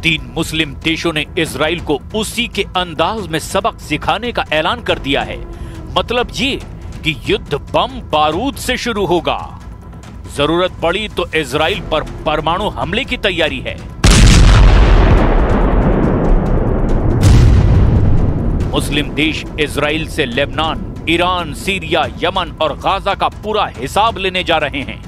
तीन मुस्लिम देशों ने इजराइल को उसी के अंदाज में सबक सिखाने का ऐलान कर दिया है। मतलब ये कि युद्ध बम बारूद से शुरू होगा। जरूरत पड़ी तो इजराइल पर परमाणु हमले की तैयारी है। मुस्लिम देश इजराइल से लेबनान, ईरान, सीरिया, यमन और गाजा का पूरा हिसाब लेने जा रहे हैं।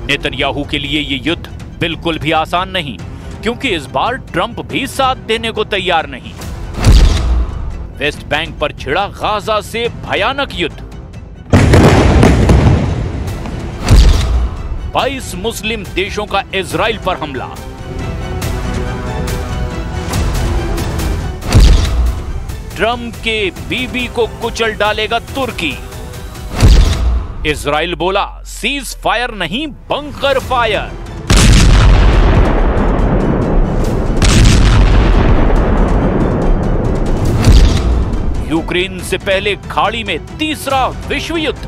नेतन्याहू के लिए ये युद्ध बिल्कुल भी आसान नहीं, क्योंकि इस बार ट्रंप भी साथ देने को तैयार नहीं। वेस्ट बैंक पर छिड़ा गाजा से भयानक युद्ध। 22 मुस्लिम देशों का इजराइल पर हमला। ट्रंप के बीबी को कुचल डालेगा तुर्की। इजराइल बोला सीज फायर नहीं, बंकर फायर। यूक्रेन से पहले खाड़ी में तीसरा विश्व युद्ध।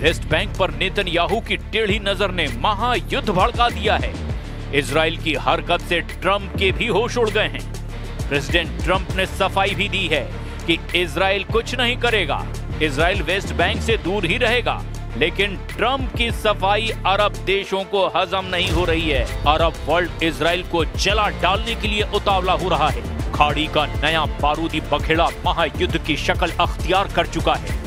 वेस्ट बैंक पर नेतन्याहू की टेढ़ी नजर ने महायुद्ध भड़का दिया है। इजराइल की हरकत से ट्रंप के भी होश उड़ गए हैं। प्रेसिडेंट ट्रंप ने सफाई भी दी है कि इजराइल कुछ नहीं करेगा, इजराइल वेस्ट बैंक से दूर ही रहेगा। लेकिन ट्रंप की सफाई अरब देशों को हजम नहीं हो रही है। अरब वर्ल्ड इजराइल को जला डालने के लिए उतावला हो रहा है। खाड़ी का नया बारूदी बखेड़ा महायुद्ध की शक्ल अख्तियार कर चुका है,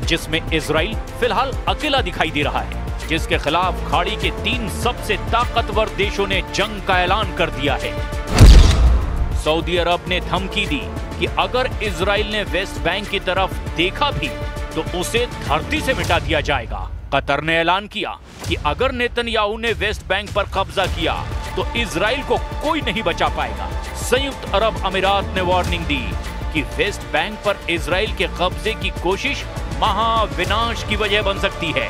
जिसमें इजराइल फिलहाल अकेला दिखाई दे रहा है, जिसके खिलाफ खाड़ी के 3 सबसे ताकतवर देशों ने जंग का ऐलान कर दिया है। सऊदी अरब ने धमकी दी कि अगर इजराइल ने वेस्ट बैंक की तरफ देखा भी तो उसे धरती से मिटा दिया जाएगा। कतर ने ऐलान किया कि अगर नेतन्याहू ने वेस्ट बैंक पर कब्जा किया तो इजराइल को कोई नहीं बचा पाएगा। संयुक्त अरब अमीरात ने वार्निंग दी कि वेस्ट बैंक पर इजराइल के कब्जे की कोशिश महाविनाश की वजह बन सकती है।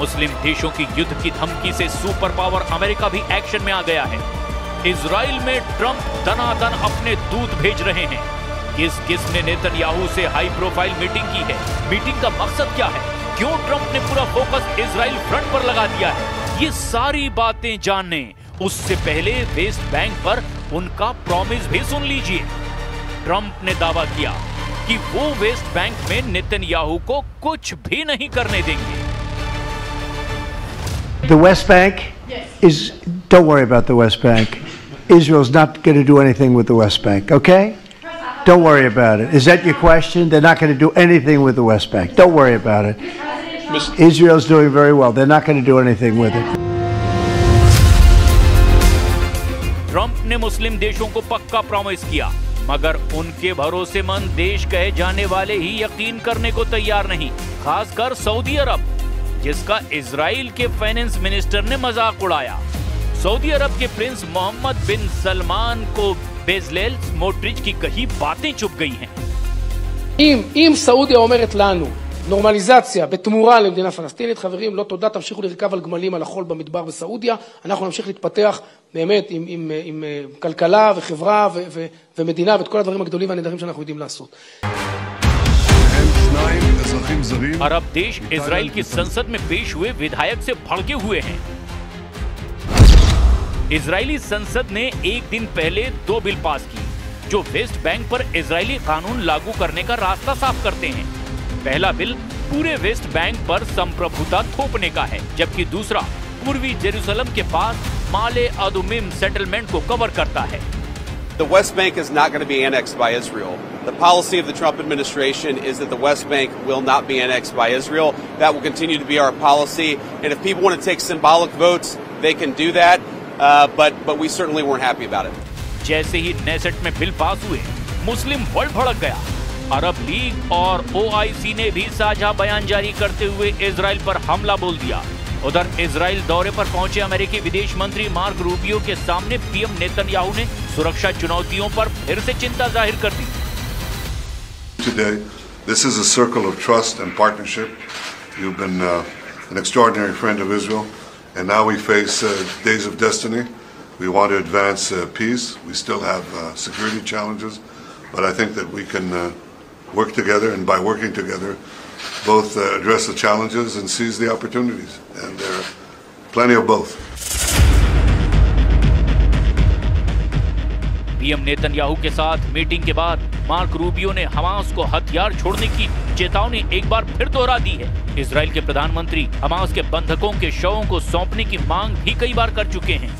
मुस्लिम देशों की युद्ध की धमकी से सुपर पावर अमेरिका भी एक्शन में आ गया है। इजराइल में ट्रंप दनादन अपने दूत भेज रहे हैं। किस ने नेतन्याहू से हाई प्रोफाइल मीटिंग की है? मीटिंग का मकसद क्या है? क्यों ट्रंप ने पूरा फोकस इजराइल फ्रंट पर लगा दिया है? ये सारी बातें जानने उससे पहले वेस्ट बैंक पर उनका प्रॉमिस भी सुन लीजिए। ट्रंप ने दावा किया कि वो वेस्ट बैंक में नेतन्याहू को कुछ भी नहीं करने देंगे। The West Bank is, don't worry about the West Bank. Israel's not going to do anything with the West Bank, okay? Don't worry about it. Is that your question? They're not going to do anything with the West Bank. Don't worry about it. Israel's doing very well. They're not going to do anything with it. Trump ने मुस्लिम देशों को पक्का promise किया, मगर उनके भरोसेमंद देश कहे जाने वाले ही यकीन करने को तैयार नहीं, खासकर सऊदी अरब, जिसका इजराइल के फाइनेंस मिनिस्टर ने मजाक उड़ाया। सऊदी अरब के प्रिंस मोहम्मद बिन सलमान को बेजलेल स्मोट्रिच की कही बातें चुप गई हैं। אם סעודיה אומרת לנו נורמליזציה בתמורה למדינה פלסטינית, חברים, לא תודה, תמשיכו לרכב על גמלים על החול במדבר בסעודיה, אנחנו נמשיך להתפתח באמת עם כלכלה וחברה ומדינה ואת כל הדברים הגדולים והנהדרים שאנחנו יודעים לעשות. अरब देश इजराइल की संसद में पेश हुए विधायक से भड़के हुए हैं। इजरायली संसद ने एक दिन पहले 2 बिल पास की जो वेस्ट बैंक पर इजरायली कानून लागू करने का रास्ता साफ करते हैं। पहला बिल पूरे वेस्ट बैंक पर संप्रभुता थोपने का है, जबकि दूसरा पूर्वी जेरूसलम के पास माले अदुमिम सेटलमेंट को कवर करता है। The West Bank is not going to be annexed by Israel. The policy of the Trump administration is that the West Bank will not be annexed by Israel. That will continue to be our policy. And if people want to take symbolic votes, they can do that. But we certainly weren't happy about it. जैसे ही Knesset में bill pass हुए, मुस्लिम world भड़क गया। अरब league और OIC ने भी साझा बयान जारी करते हुए इजराइल पर हमला बोल दिया। उधर इजराइल दौरे पर पहुंचे अमेरिकी विदेश मंत्री मार्क रूबियो के सामने पीएम नेतन्याहू ने सुरक्षा चुनौतियों पर फिर से चिंता जाहिर कर दी। Today, this is a circle of trust and partnership. You've been an extraordinary friend of Israel, and now we face days of destiny. We want to advance peace. We still have security challenges, but I think that we can work together, and by working together, both address the challenges and seize the opportunities. And there are plenty of both. PM Netanyahu के साथ meeting के बाद mark Rubio ने Hamas को हथियार छोड़ने की चेतावनी एक बार फिर दोहरा दी है। इजराइल के प्रधानमंत्री हमास के बंधकों के शवों को सौंपने की मांग भी कई बार कर चुके हैं।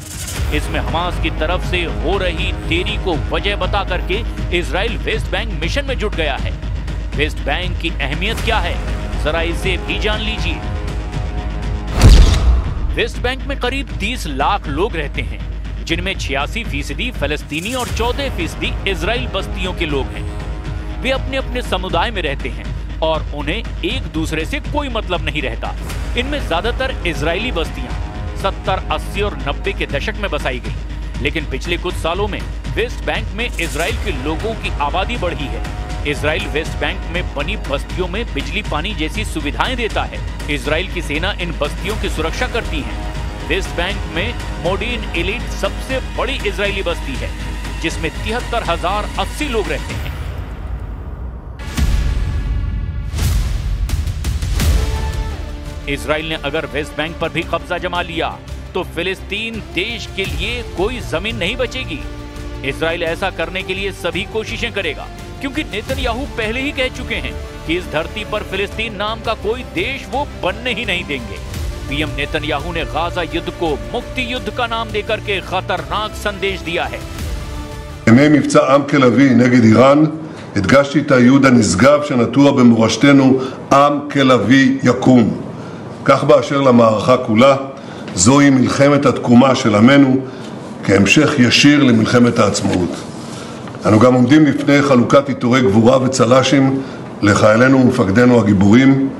इसमें हमास की तरफ से हो रही देरी को वजह बता करके इजराइल वेस्ट बैंक मिशन में जुट गया है। वेस्ट बैंक की अहमियत क्या है, जरा इसे भी जान लीजिए। वेस्ट बैंक में करीब 30 लाख लोग रहते हैं, जिनमें 86% फलस्तीनी और 14% इजराइल बस्तियों के लोग हैं। वे अपने अपने समुदाय में रहते हैं और उन्हें एक दूसरे से कोई मतलब नहीं रहता। इनमें ज्यादातर इजरायली बस्तियां 70, 80 और 90 के दशक में बसाई गई, लेकिन पिछले कुछ सालों में वेस्ट बैंक में इजराइल के लोगों की आबादी बढ़ी है। इजराइल वेस्ट बैंक में बनी बस्तियों में बिजली पानी जैसी सुविधाएं देता है। इजराइल की सेना इन बस्तियों की सुरक्षा करती है। वेस्ट बैंक में मोडीन एलिट सबसे बड़ी इजरायली बस्ती है, जिसमें 73,080 लोग रहते हैं। इजराइल ने अगर वेस्ट बैंक पर भी कब्जा जमा लिया तो फिलिस्तीन देश के लिए कोई जमीन नहीं बचेगी। इजराइल ऐसा करने के लिए सभी कोशिशें करेगा, क्योंकि नेतन्याहू पहले ही कह चुके हैं कि इस धरती पर फिलिस्तीन नाम का कोई देश वो बनने ही नहीं देंगे। पीएम नेतन्याहू ने गाजा युद्ध को मुक्ति युद्ध का नाम देकर के खतरनाक संदेश दिया है। ימי מבצע עם כלבי נגד איראן הדגשתי את הייעוד הנשגב שנטוע במורשתנו עם כלבי יקום. כך באשר למערכה כולה, זוהי מלחמת התקומה של עמנו כהמשך ישיר למלחמת העצמאות. אנו גם עומדים לפני חלוקת עיטורי גבורה וצל"שים לחיילינו ומפקדינו הגיבורים.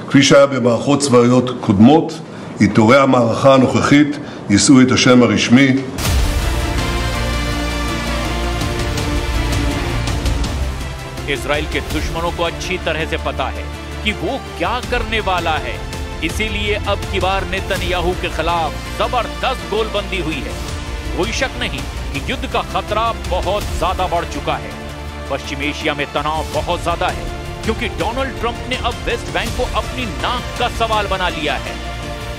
כפי שהיה במערכות צבאיות קודמות, עיטורי המערכה הנוכחית יישאו את השם הרשמי. इजराइल के दुश्मनों को अच्छी तरह से पता है कि वो क्या करने वाला है, इसीलिए अब की बार नेतन्याहू के खिलाफ जबरदस्त गोलबंदी हुई है। कोई शक नहीं कि युद्ध का खतरा बहुत ज्यादा बढ़ चुका है। पश्चिम एशिया में तनाव बहुत ज्यादा है, क्योंकि डोनाल्ड ट्रंप ने अब वेस्ट बैंक को अपनी नाक का सवाल बना लिया है।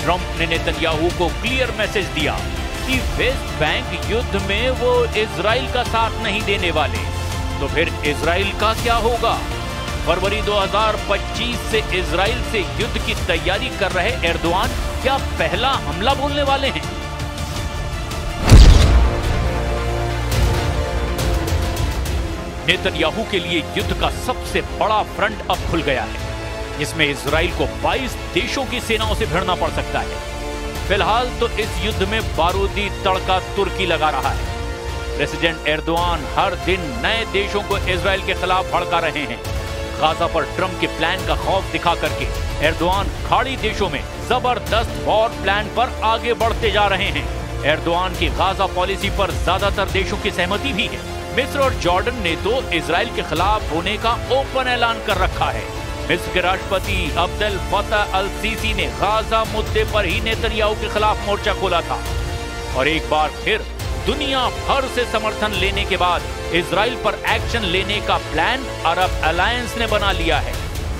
ट्रंप ने नेतन्याहू को क्लियर मैसेज दिया कि वेस्ट बैंक युद्ध में वो इजराइल का साथ नहीं देने वाले। तो फिर इजराइल का क्या होगा? फरवरी 2025 से इजराइल से युद्ध की तैयारी कर रहे एर्दोआन क्या पहला हमला बोलने वाले हैं? नेतन्याहू के लिए युद्ध का सबसे बड़ा फ्रंट अब खुल गया है, जिसमें इजराइल को 22 देशों की सेनाओं से भिड़ना पड़ सकता है। फिलहाल तो इस युद्ध में बारूदी तड़का तुर्की लगा रहा है। प्रेसिडेंट एर्दोआन हर दिन नए देशों को इजराइल के खिलाफ भड़का रहे हैं। गाजा पर ट्रंप के प्लान का खौफ दिखा करके एर्दोआन खाड़ी देशों में जबरदस्त वॉर प्लान पर आगे बढ़ते जा रहे हैं। एर्दोआन की गाजा पॉलिसी पर ज्यादातर देशों की सहमति भी है। मिस्र और जॉर्डन ने तो इजराइल के खिलाफ होने का ओपन ऐलान कर रखा है। मिस्र के राष्ट्रपति अब्देल फतह अल सीसी ने गाजा मुद्दे पर ही नेतन्याहू के खिलाफ मोर्चा खोला था। और एक बार फिर दुनिया भर से समर्थन लेने के बाद इजराइल पर एक्शन लेने का प्लान अरब अलायंस ने बना लिया है।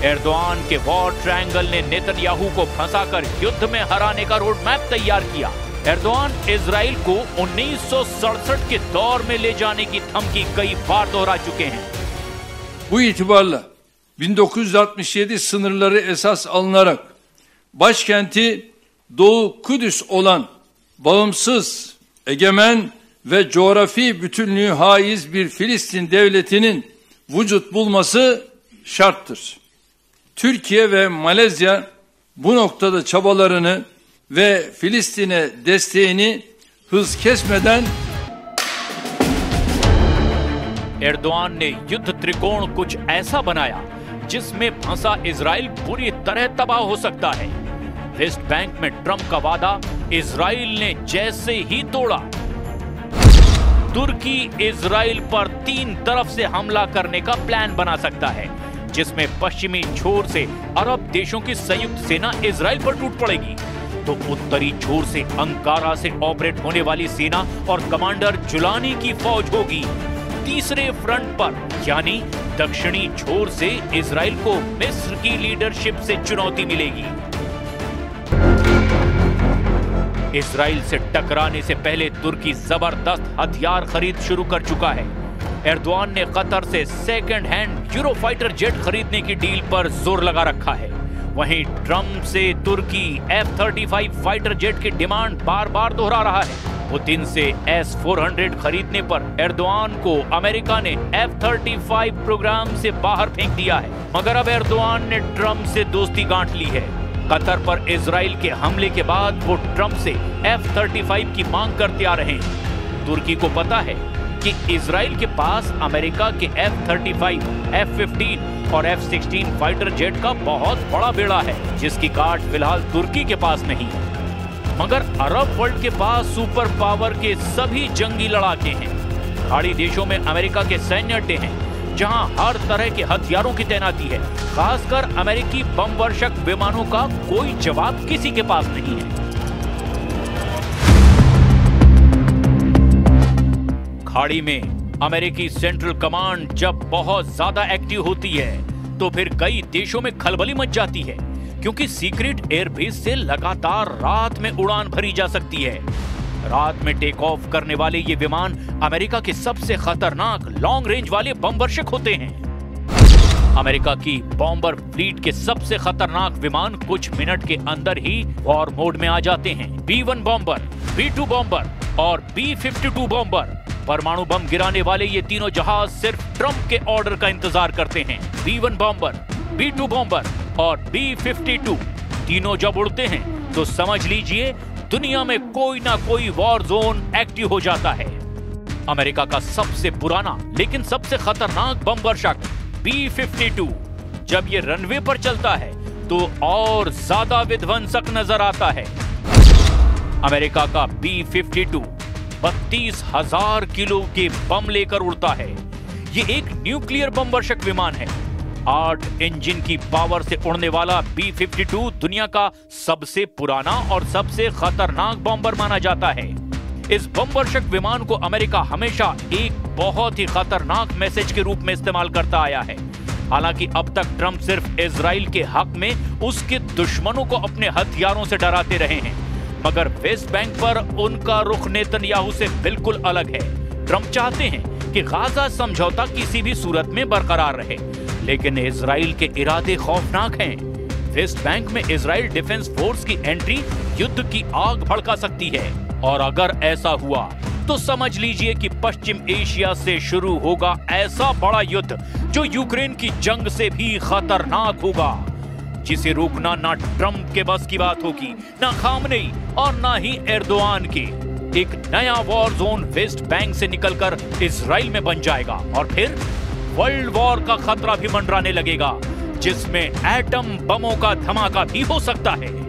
एर्दोआन के वॉर ट्रायंगल ने नेतन्याहू को फंसाकर युद्ध में हराने का रोड मैप तैयार किया। एर्दोआन इजराइल को 1967 के दौर में ले जाने की धमकी कई बार दोहरा चुके हैं। Bu itibarla 1967 sınırları esas alınarak başkenti Doğu Kudüs olan bağımsız, egemen ve coğrafi bütünlüğü haiz bir Filistin devletinin vücut bulması şarttır. Türkiye ve Malezya bu noktada çabalarını ve Filistin'e desteğini hız kesmeden Erdogan ने युद्ध त्रिकोण कुछ ऐसा बनाया जिसमें फंसा Israel पूरी तरह तबाह हो सकता है। वेस्ट बैंक में ट्रंप का वादा इजराइल ने जैसे ही तोड़ा, तुर्की इजराइल पर 3 तरफ से हमला करने का प्लान बना सकता है, जिसमें पश्चिमी छोर से अरब देशों की संयुक्त सेना इजराइल पर टूट पड़ेगी, तो उत्तरी छोर से अंकारा से ऑपरेट होने वाली सेना और कमांडर जुलानी की फौज होगी। तीसरे फ्रंट पर यानी दक्षिणी छोर से इजराइल को मिस्र की लीडरशिप से चुनौती मिलेगी। इजराइल से टकराने से पहले तुर्की जबरदस्त हथियार खरीद शुरू कर चुका है। एर्दोआन ने कतर से सेकंड हैंड यूरोफाइटर जेट खरीदने की डील पर जोर लगा रखा है। वहीं ट्रंप से तुर्की F-35 फाइटर जेट की डिमांड बार बार दोहरा रहा है। पुतिन से S-400 खरीदने पर एर्दोआन को अमेरिका ने F-35 प्रोग्राम से बाहर फेंक दिया है, मगर अब एर्दोआन ने ट्रंप से दोस्ती गांठ ली है। कतर पर इजराइल के हमले के बाद वो ट्रंप से F-35 की मांग करते आ रहे हैं। तुर्की को पता है कि इजराइल के पास अमेरिका के F-35, F-15 और F-16 फाइटर जेट का बहुत बड़ा बेड़ा है, जिसकी काट फिलहाल तुर्की के पास नहीं है। मगर अरब वर्ल्ड के पास सुपर पावर के सभी जंगी लड़ाके हैं। खाड़ी देशों में अमेरिका के सैन्य अड्डे हैं, जहां हर तरह के हथियारों की तैनाती है। खासकर अमेरिकी बम वर्षक विमानों का कोई जवाब किसी के पास नहीं है। खाड़ी में अमेरिकी सेंट्रल कमांड जब बहुत ज्यादा एक्टिव होती है तो फिर कई देशों में खलबली मच जाती है, क्योंकि सीक्रेट एयरबेस से लगातार रात में उड़ान भरी जा सकती है। रात में टेक ऑफ करने वाले ये विमान अमेरिका के सबसे खतरनाक लॉन्ग रेंज वाले बम वर्षक होते हैं। अमेरिका की बॉम्बर फ्लीट के सबसे खतरनाक विमान कुछ मिनट के अंदर ही वॉर मोड में आ जाते हैं। B-1 बॉम्बर, B-2 बॉम्बर और B-52 बॉम्बर, परमाणु बम गिराने वाले ये तीनों जहाज सिर्फ ट्रंप के ऑर्डर का इंतजार करते हैं। B-1 बॉम्बर, B-2 बॉम्बर और B-52 तीनों जब उड़ते हैं तो समझ लीजिए दुनिया में कोई ना कोई वॉर जोन एक्टिव हो जाता है। अमेरिका का सबसे पुराना लेकिन सबसे खतरनाक बम वर्षक B-52 जब ये रनवे पर चलता है तो और ज्यादा विध्वंसक नजर आता है। अमेरिका का B-52 32,000 किलो के बम लेकर उड़ता है। ये एक न्यूक्लियर बम वर्षक विमान है। 8 इंजन की पावर से उड़ने वाला B-52 दुनिया का सबसे पुराना और सबसे खतरनाक बॉम्बर माना जाता है। इस बम वर्षक विमान को अमेरिका हमेशा एक बहुत ही खतरनाक मैसेज के रूप में इस्तेमाल करता आया है। हालांकि अब तक ट्रंप सिर्फ इजराइल के हक में उसके दुश्मनों को अपने हथियारों से डराते रहे हैं, मगर वेस्ट बैंक पर उनका रुख नेतन्याहू से बिल्कुल अलग है। ट्रंप चाहते हैं कि गाजा समझौता किसी भी सूरत में बरकरार रहे, लेकिन इजराइल के इरादे खौफनाक हैं। वेस्ट बैंक में इजराइल डिफेंस फोर्स की एंट्री युद्ध की आग भड़का सकती है, और अगर ऐसा हुआ तो समझ लीजिए कि पश्चिम एशिया से शुरू होगा ऐसा बड़ा युद्ध जो यूक्रेन की जंग से भी खतरनाक होगा, जिसे रोकना ना ट्रंप के बस की बात होगी, ना खामनेई और ना ही एर्दोआन की। एक नया वॉर जोन वेस्ट बैंक से निकलकर इजराइल में बन जाएगा, और फिर वर्ल्ड वॉर का खतरा भी मंडराने लगेगा, जिसमें एटम बमों का धमाका भी हो सकता है।